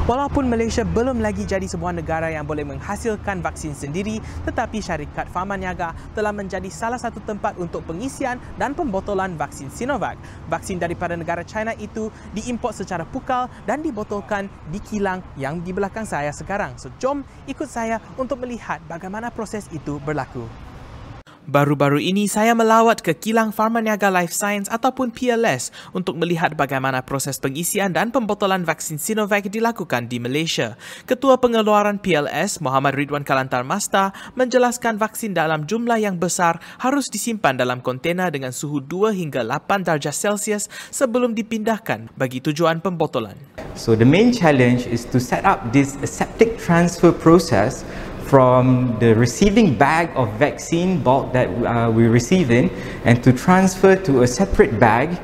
Walaupun Malaysia belum lagi jadi sebuah negara yang boleh menghasilkan vaksin sendiri, tetapi syarikat Pharmaniaga telah menjadi salah satu tempat untuk pengisian dan pembotolan vaksin Sinovac. Vaksin daripada negara China itu diimport secara pukal dan dibotolkan di kilang yang di belakang saya sekarang. So, jom ikut saya untuk melihat bagaimana proses itu berlaku. Baru-baru ini saya melawat ke kilang Pharmaniaga Life Science ataupun PLS untuk melihat bagaimana proses pengisian dan pembotolan vaksin Sinovac dilakukan di Malaysia. Ketua Pengeluaran PLS, Muhammad Ridwan Kalantar Masta, menjelaskan vaksin dalam jumlah yang besar harus disimpan dalam kontena dengan suhu 2 hingga 8 darjah Celsius sebelum dipindahkan bagi tujuan pembotolan. So the main challenge is to set up this aseptic transfer process from the receiving bag of vaccine bulk that we receive in, and to transfer to a separate bag,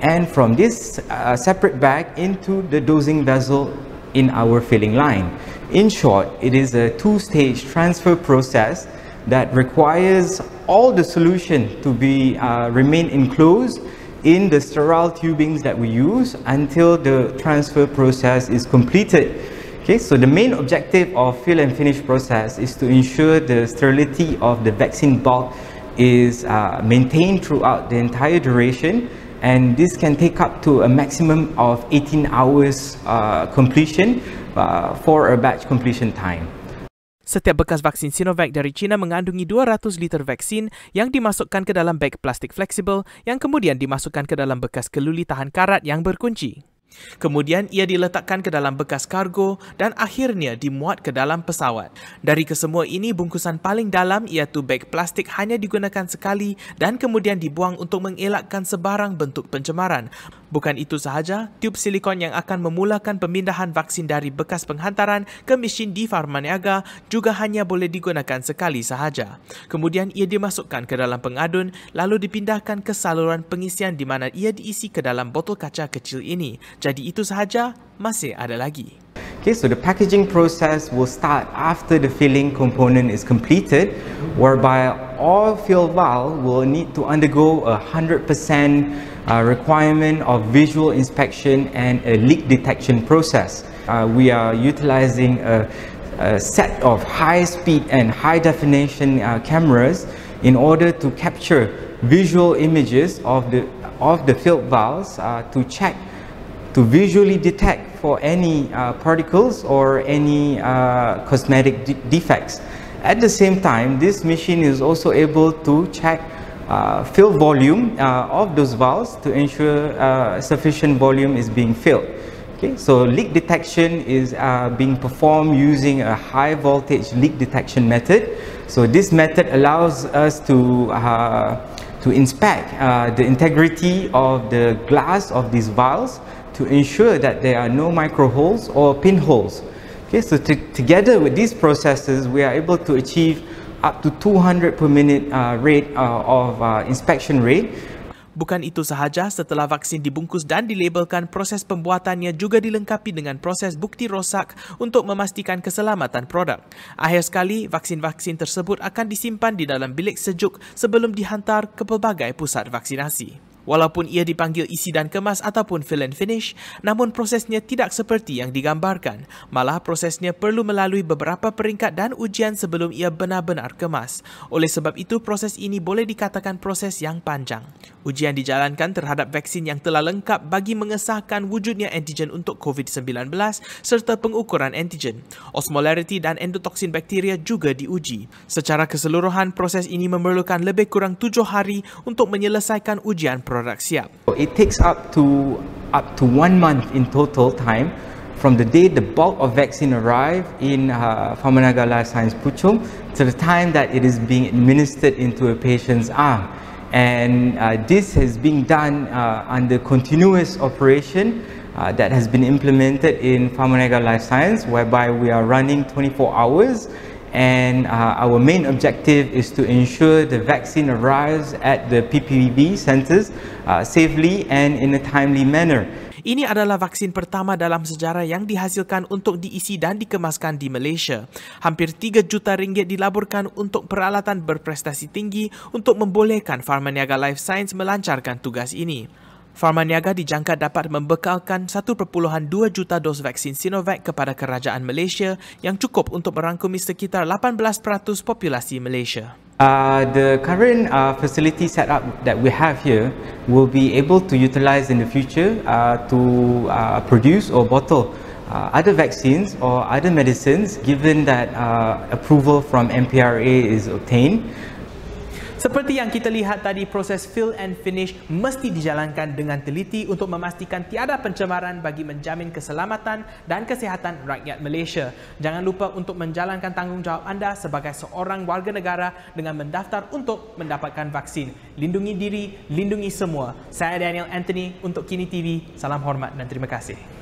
and from this separate bag into the dosing vessel in our filling line. In short, it is a two-stage transfer process that requires all the solution to be remain enclosed in the sterile tubings that we use until the transfer process is completed. Okay, so the main objective of fill and finish process is to ensure the sterility of the vaccine bulk is maintained throughout the entire duration, and this can take up to a maximum of 18 hours completion for a batch completion time. Setiap bekas vaksin Sinovac dari China mengandungi 200 liter vaksin yang dimasukkan ke dalam beg plastik fleksibel yang kemudian dimasukkan ke dalam bekas keluli tahan karat yang berkunci. Kemudian ia diletakkan ke dalam bekas kargo dan akhirnya dimuat ke dalam pesawat. Dari kesemua ini, bungkusan paling dalam iaitu beg plastik hanya digunakan sekali dan kemudian dibuang untuk mengelakkan sebarang bentuk pencemaran. Bukan itu sahaja, tube silikon yang akan memulakan pemindahan vaksin dari bekas penghantaran ke mesin di Pharmaniaga juga hanya boleh digunakan sekali sahaja. Kemudian ia dimasukkan ke dalam pengadun lalu dipindahkan ke saluran pengisian di mana ia diisi ke dalam botol kaca kecil ini. Jadi itu sahaja, masih ada lagi. Okay, so the packaging process will start after the filling component is completed, whereby all fill valve will need to undergo a 100% requirement of visual inspection and a leak detection process. We are utilizing a set of high-speed and high-definition cameras in order to capture visual images of the filled valves to visually detect for any particles or any cosmetic defects. At the same time, this machine is also able to check fill volume of those valves to ensure sufficient volume is being filled. Okay, so leak detection is being performed using a high voltage leak detection method. So this method allows us to inspect the integrity of the glass of these valves to ensure that there are no micro holes or pinholes. Okay, so together with these processes, we are able to achieve up to 200 per minute rate of inspection rate. Bukan itu sahaja, setelah vaksin dibungkus dan dilabelkan, proses pembuatannya juga dilengkapi dengan proses bukti rosak untuk memastikan keselamatan produk. Akhir sekali, vaksin-vaksin tersebut akan disimpan di dalam bilik sejuk sebelum dihantar ke pelbagai pusat vaksinasi. Walaupun ia dipanggil isi dan kemas ataupun fill and finish, namun prosesnya tidak seperti yang digambarkan. Malah prosesnya perlu melalui beberapa peringkat dan ujian sebelum ia benar-benar kemas. Oleh sebab itu, proses ini boleh dikatakan proses yang panjang. Ujian dijalankan terhadap vaksin yang telah lengkap bagi mengesahkan wujudnya antigen untuk COVID-19 serta pengukuran antigen. Osmolarity dan endotoksin bakteria juga diuji. Secara keseluruhan, proses ini memerlukan lebih kurang 7 hari untuk menyelesaikan ujian produk siap. It takes up to 1 month in total time from the day the bulk of vaccine arrive in Pharmaniaga Life Science Puchong to the time that it is being administered into a patient's arm. And this has been done under continuous operation that has been implemented in Pharmaniaga Life Science, whereby we are running 24 hours. And our main objective is to ensure the vaccine arrives at the PPB centres safely and in a timely manner. Ini adalah vaksin pertama dalam sejarah yang dihasilkan untuk diisi dan dikemaskan di Malaysia. Hampir 3 juta ringgit dilaburkan untuk peralatan berprestasi tinggi untuk membolehkan Pharmaniaga Life Science melancarkan tugas ini. Pharmaniaga dijangka dapat membekalkan 1.2 juta dos vaksin Sinovac kepada kerajaan Malaysia yang cukup untuk merangkumi sekitar 18% populasi Malaysia. The current facility setup that we have here will be able to utilize in the future to produce or bottle other vaccines or other medicines given that approval from MPRA is obtained. Seperti yang kita lihat tadi, proses fill and finish mesti dijalankan dengan teliti untuk memastikan tiada pencemaran bagi menjamin keselamatan dan kesihatan rakyat Malaysia. Jangan lupa untuk menjalankan tanggungjawab anda sebagai seorang warga negara dengan mendaftar untuk mendapatkan vaksin. Lindungi diri, lindungi semua. Saya Daniel Anthony untuk Kini TV. Salam hormat dan terima kasih.